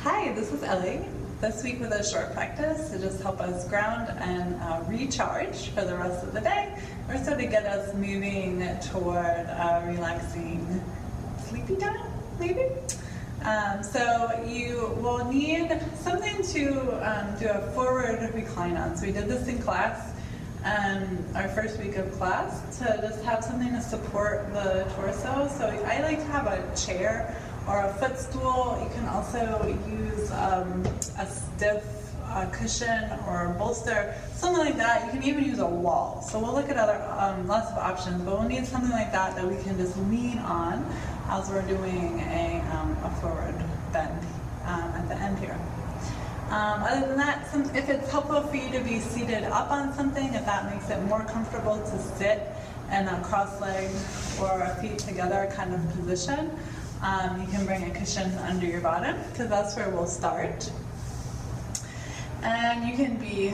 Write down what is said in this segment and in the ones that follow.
Hi, this is Ellie. This week with a short practice to just help us ground and recharge for the rest of the day, or so to get us moving toward relaxing sleepy time, maybe. So you will need something to do a forward recline on. So we did this in class, our first week of class, to just have something to support the torso. So I like to have a chair or a footstool. You can also use a stiff cushion or a bolster, something like that. You can even use a wall. So we'll look at other lots of options, but we'll need something like that that we can just lean on as we're doing a forward bend at the end here. Other than that, if it's helpful for you to be seated up on something, if that makes it more comfortable to sit in a cross-legged or feet together kind of position, you can bring a cushion under your bottom, because that's where we'll start. And you can be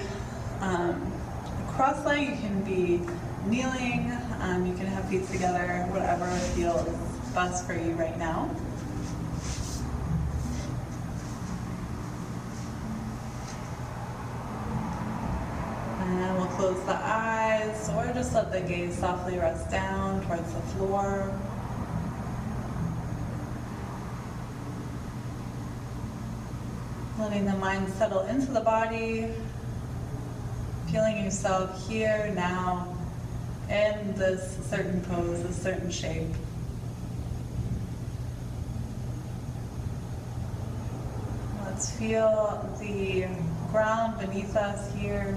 cross-legged, you can be kneeling, you can have feet together, whatever feels best for you right now. And we'll close the eyes, or just let the gaze softly rest down towards the floor. Letting the mind settle into the body, feeling yourself here, now, in this certain pose, this certain shape. Let's feel the ground beneath us here,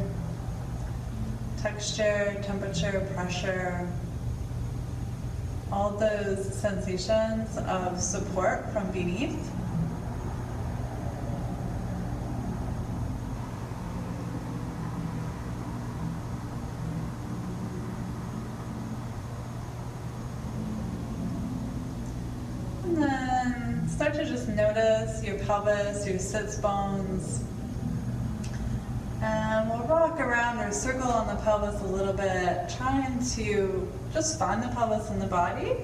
texture, temperature, pressure, all those sensations of support from beneath. And then start to just notice your pelvis, your sits bones. And we'll rock around or circle on the pelvis a little bit, trying to just find the pelvis in the body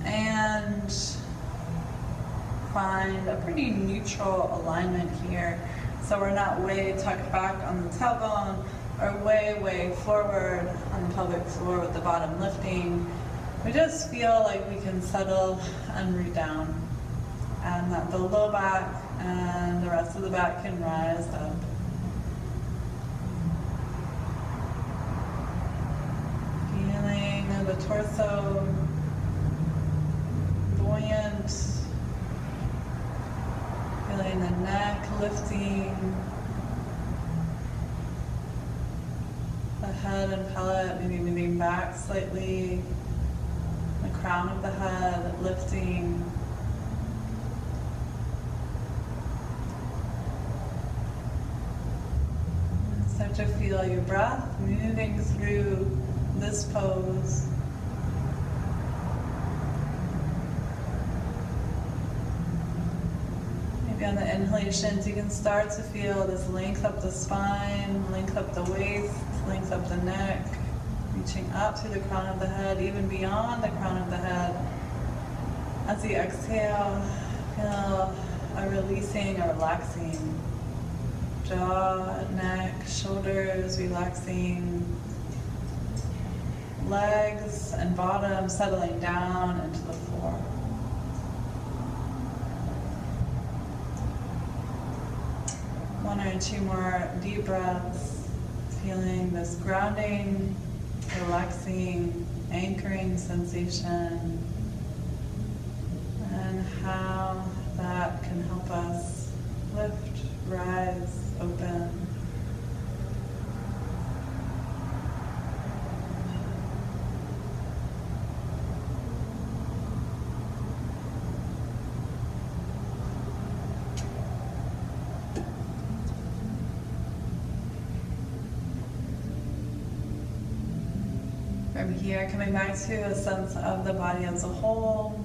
and find a pretty neutral alignment here. So we're not way tucked back on the tailbone or way forward on the pelvic floor with the bottom lifting. We just feel like we can settle and root down, and that the low back and the rest of the back can rise up. Feeling the torso buoyant, feeling the neck lifting, the head and palate maybe moving back slightly, the crown of the head lifting. Start to feel your breath moving through this pose. Maybe on the inhalations you can start to feel this length up the spine, length up the waist, length up the neck, reaching up through the crown of the head, even beyond the crown of the head. As you exhale, feel a releasing, a relaxing jaw, neck, shoulders relaxing, legs and bottom settling down into the floor. One or two more deep breaths, feeling this grounding, relaxing, anchoring sensation, and how that can help us lift, rise, open. From here, coming back to a sense of the body as a whole.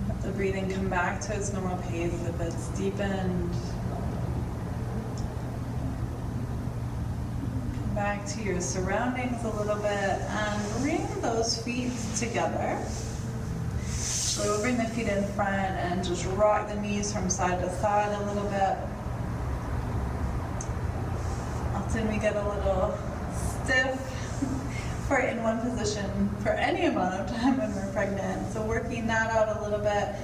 Let the breathing come back to its normal pace if it's deepened. Come back to your surroundings a little bit and bring those feet together. So we'll bring the feet in front and just rock the knees from side to side a little bit. Often we get a little stiff for in one position for any amount of time when we're pregnant. So working that out a little bit.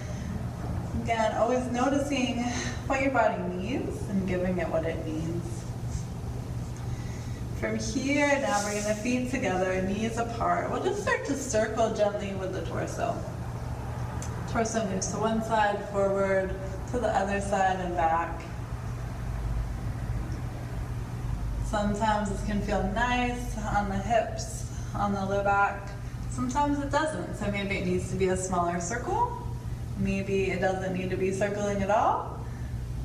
Again, always noticing what your body needs and giving it what it needs. From here, now bringing the feet together, knees apart. We'll just start to circle gently with the torso. Torso moves to one side, forward, to the other side, and back. Sometimes this can feel nice on the hips, on the low back. Sometimes it doesn't, so maybe it needs to be a smaller circle. Maybe it doesn't need to be circling at all.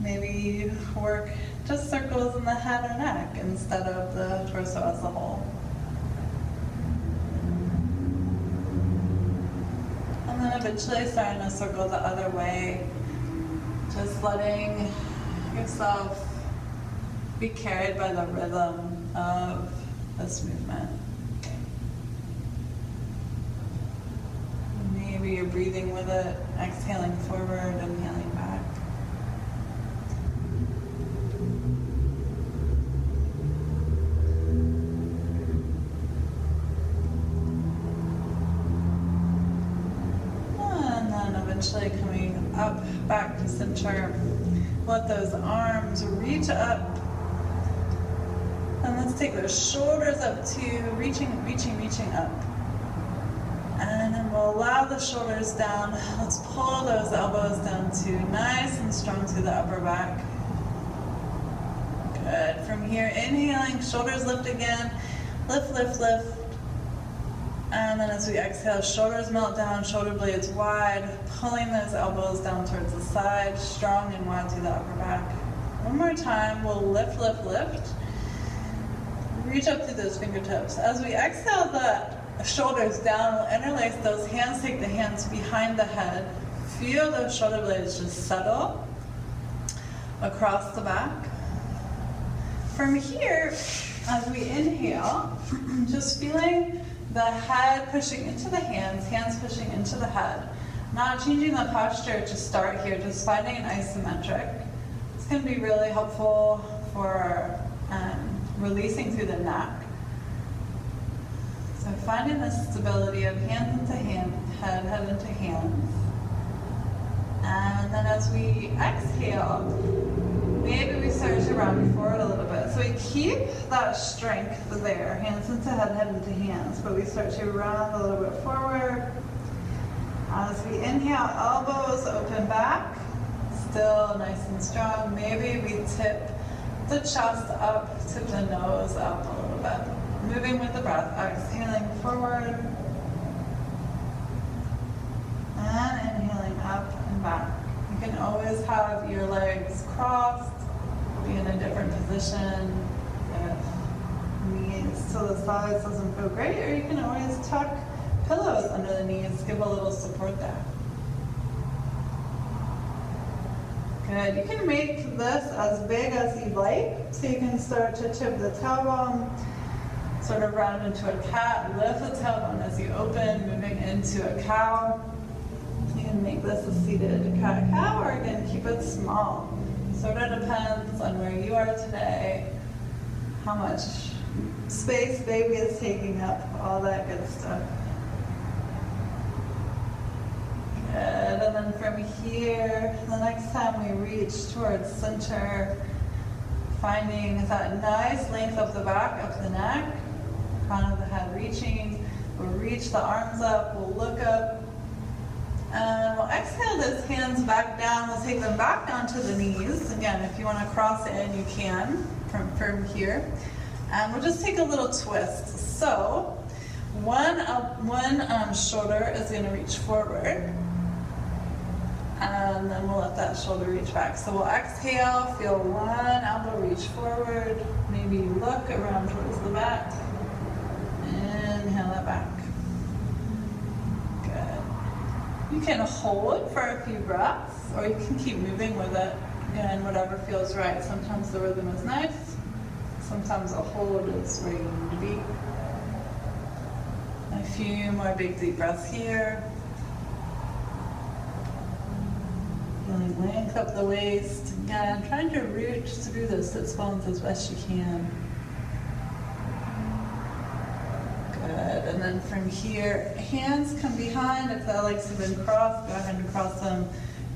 Maybe you work just circles in the head or neck instead of the torso as a whole. And then eventually starting to circle the other way, just letting yourself be carried by the rhythm of this movement. Maybe you're breathing with it, exhaling forward, inhaling back. And then eventually coming up, back to center. Let those arms reach up. And let's take those shoulders up to reaching up. And then we'll allow the shoulders down. Let's pull those elbows down to nice and strong through the upper back. Good. From here, inhaling, shoulders lift again. Lift, lift, lift. And then as we exhale, shoulders melt down, shoulder blades wide, pulling those elbows down towards the side, strong and wide through the upper back. One more time, we'll lift, lift, lift. Reach up through those fingertips. As we exhale the shoulders down, we'll interlace those hands, take the hands behind the head. Feel those shoulder blades just settle across the back. From here, as we inhale, just feeling the head pushing into the hands, hands pushing into the head. Not changing the posture to start here, just finding an isometric. It's going to be really helpful for releasing through the neck. So finding the stability of hands into hand, head into hands. And then as we exhale, maybe we start to round forward a little bit. So we keep that strength there, hands into head, head into hands, but we start to round a little bit forward. As we inhale, elbows open back, still nice and strong. Maybe we tip the chest up, tip the nose up a little bit. Moving with the breath, exhaling forward, and inhaling up and back. You can always have your legs crossed, be in a different position if knees to the sides doesn't feel great, or you can always tuck pillows under the knees, give a little support there. Good. You can make this as big as you'd like, so you can start to tip the tailbone, sort of round into a cat, lift the tailbone as you open, moving into a cow. You can make this a seated cat-cow, or again, keep it small. Sort of depends on where you are today, how much space baby is taking up, all that good stuff. Good, and then from here, the next time we reach towards center, finding that nice length of the back, up the neck, crown of the head reaching. We'll reach the arms up, we'll look up, and we'll exhale those hands back down. We'll take them back down to the knees. Again, if you want to cross in, you can from here. And we'll just take a little twist. So one shoulder is going to reach forward, and then we'll let that shoulder reach back. So we'll exhale, feel one elbow reach forward, maybe look around towards the back, inhale it back. Good. You can hold for a few breaths, or you can keep moving with it, again, whatever feels right. Sometimes the rhythm is nice, sometimes a hold is where you need to be. A few more big deep breaths here. feeling length up the waist. Again, trying to root through those sits bones as best you can. Good, and then from here, hands come behind. If the legs have been crossed, go ahead and cross them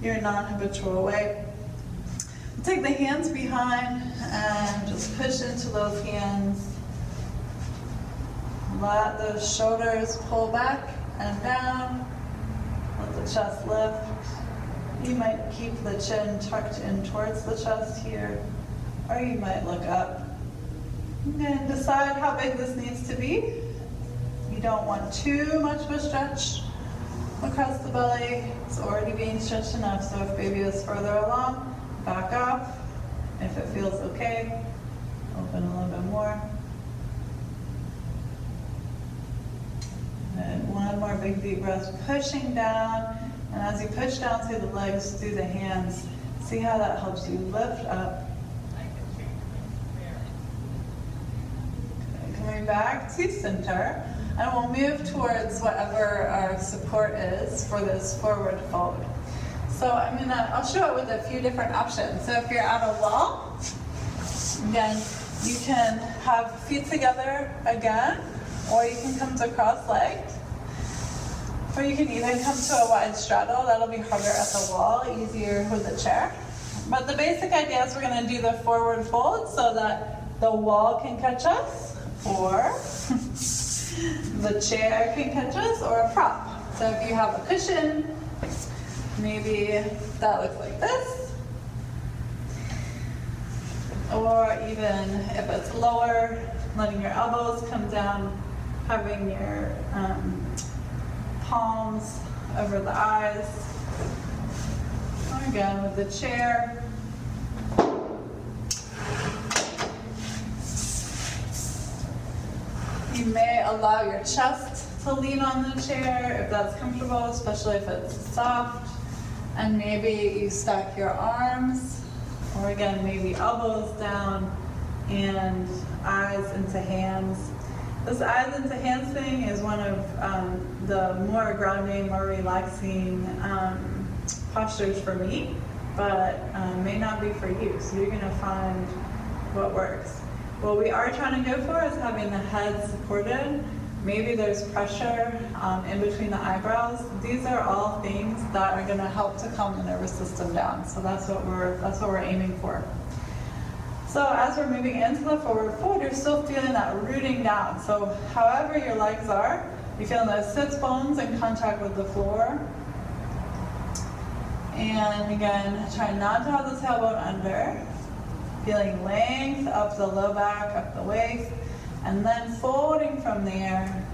your non-habitual way. Take the hands behind and just push into those hands. Let those shoulders pull back and down. Let the chest lift. You might keep the chin tucked in towards the chest here, or you might look up. And decide how big this needs to be. You don't want too much of a stretch across the belly. It's already being stretched enough, so if baby is further along, back off. If it feels okay, open a little bit more. And one more big deep breath, pushing down. And as you push down through the legs, through the hands, see how that helps you lift up. Okay, coming back to center. And we'll move towards whatever our support is for this forward fold. So I'll show it with a few different options. So if you're at a wall, again, you can have feet together again, or you can come to cross-legged, or you can even come to a wide straddle. That'll be harder at the wall, easier with the chair. But the basic idea is we're going to do the forward fold so that the wall can catch us, or the chair can catch us, or a prop. So if you have a cushion, maybe that looks like this. Or even if it's lower, letting your elbows come down, having your palms over the eyes. Or again with the chair. You may allow your chest to lean on the chair if that's comfortable, especially if it's soft. And maybe you stack your arms, or again, maybe elbows down and eyes into hands. This eyes into hands thing is one of the more grounding, more relaxing postures for me, but may not be for you. So you're gonna find what works. What we are trying to go for is having the head supported. Maybe there's pressure in between the eyebrows. These are all things that are going to help to calm the nervous system down. So that's what we're aiming for. So as we're moving into the forward fold, you're still feeling that rooting down. So however your legs are, you're feeling those sits bones in contact with the floor. And again, try not to have the tailbone under. Feeling length up the low back, up the waist. And then folding from there.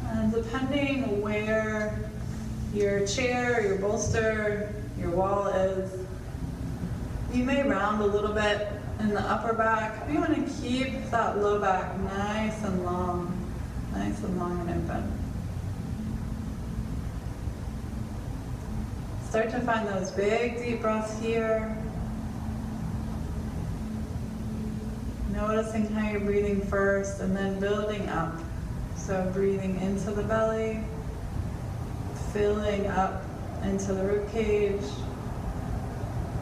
And depending where your chair, your bolster, your wall is, you may round a little bit in the upper back. You want to keep that low back nice and long and open. Start to find those big deep breaths here. Noticing how you're breathing first and then building up. So breathing into the belly, filling up into the rib cage,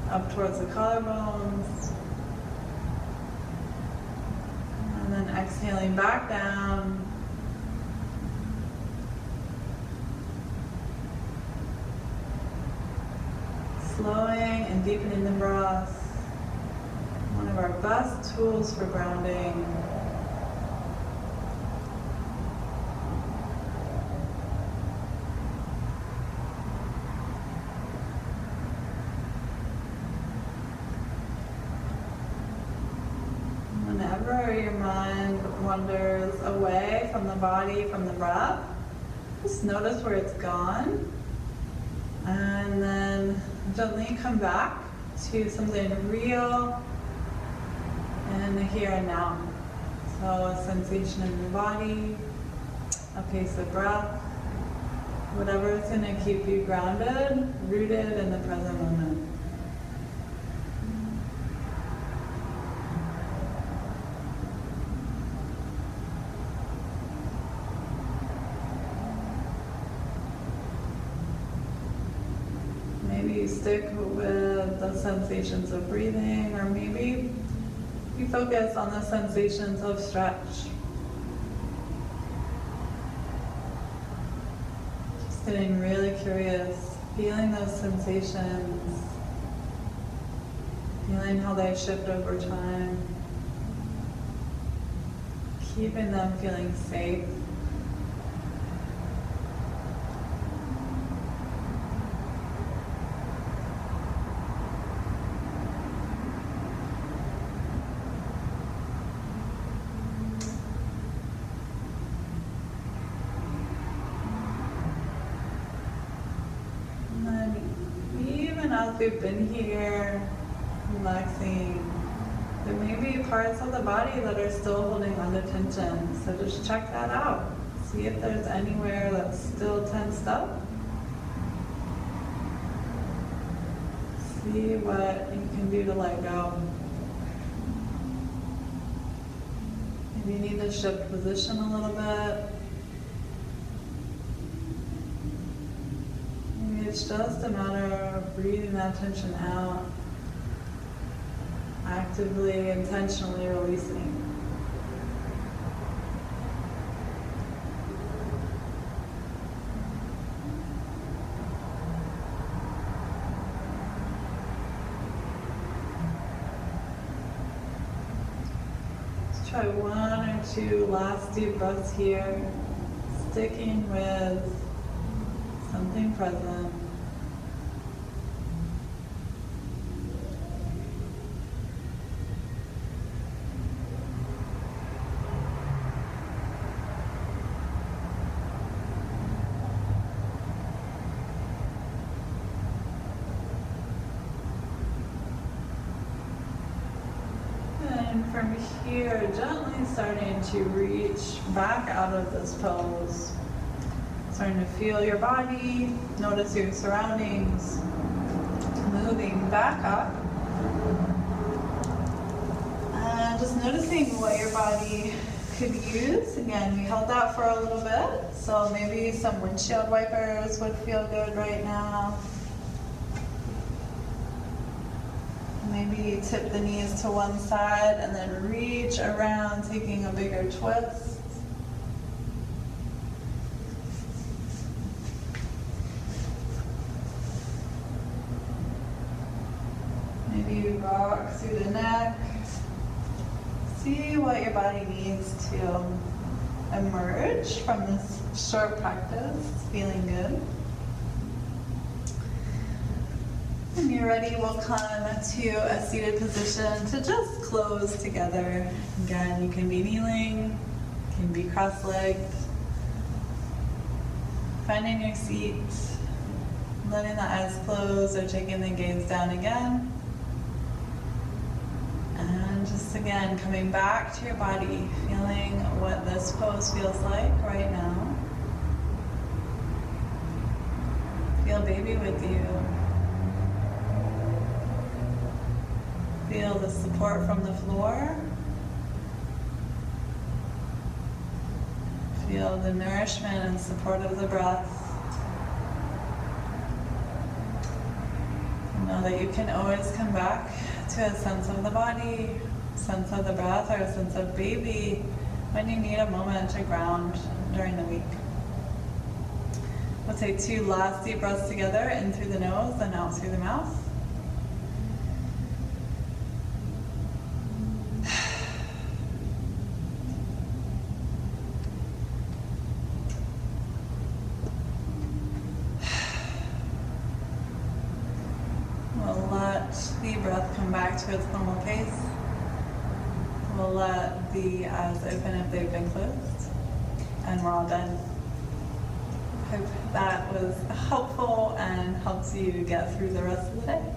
up towards the collarbones, and then exhaling back down. Slowing and deepening the breath. One of our best tools for grounding. Whenever your mind wanders away from the body, from the breath, just notice where it's gone. And then gently come back to something real in the here and now. So a sensation in your body, a pace of breath, whatever is going to keep you grounded, rooted in the present moment. Maybe stick with the sensations of breathing, or maybe you focus on the sensations of stretch. Just getting really curious, feeling those sensations, feeling how they shift over time, keeping them feeling safe. As we've been here, relaxing, there may be parts of the body that are still holding on to tension, so just check that out. See if there's anywhere that's still tensed up. See what you can do to let go. Maybe you need to shift position a little bit. It's just a matter of breathing that tension out, actively, intentionally releasing. Let's try 1 or 2 last deep breaths here, sticking with something present. And from here, gently starting to reach back out of this pose. Starting to feel your body, notice your surroundings, moving back up. And just noticing what your body could use. Again, we held that for a little bit, so maybe some windshield wipers would feel good right now. Maybe tip the knees to one side and then reach around, taking a bigger twist. Maybe rock through the neck. See what your body needs to emerge from this short practice, feeling good. When you're ready, we'll come to a seated position to just close together. Again, you can be kneeling, you can be cross-legged. Finding your seat, letting the eyes close or taking the gaze down again. And just again, coming back to your body, feeling what this pose feels like right now. Feel baby with you. Feel the support from the floor. Feel the nourishment and support of the breath. Know that you can always come back to a sense of the body, sense of the breath, or a sense of baby when you need a moment to ground during the week. We'll take 2 last deep breaths together, in through the nose and out through the mouth. We'll let the breath come back to its normal pace. We'll let the eyes open if they've been closed. And we're all done. Hope that was helpful and helps you get through the rest of the day.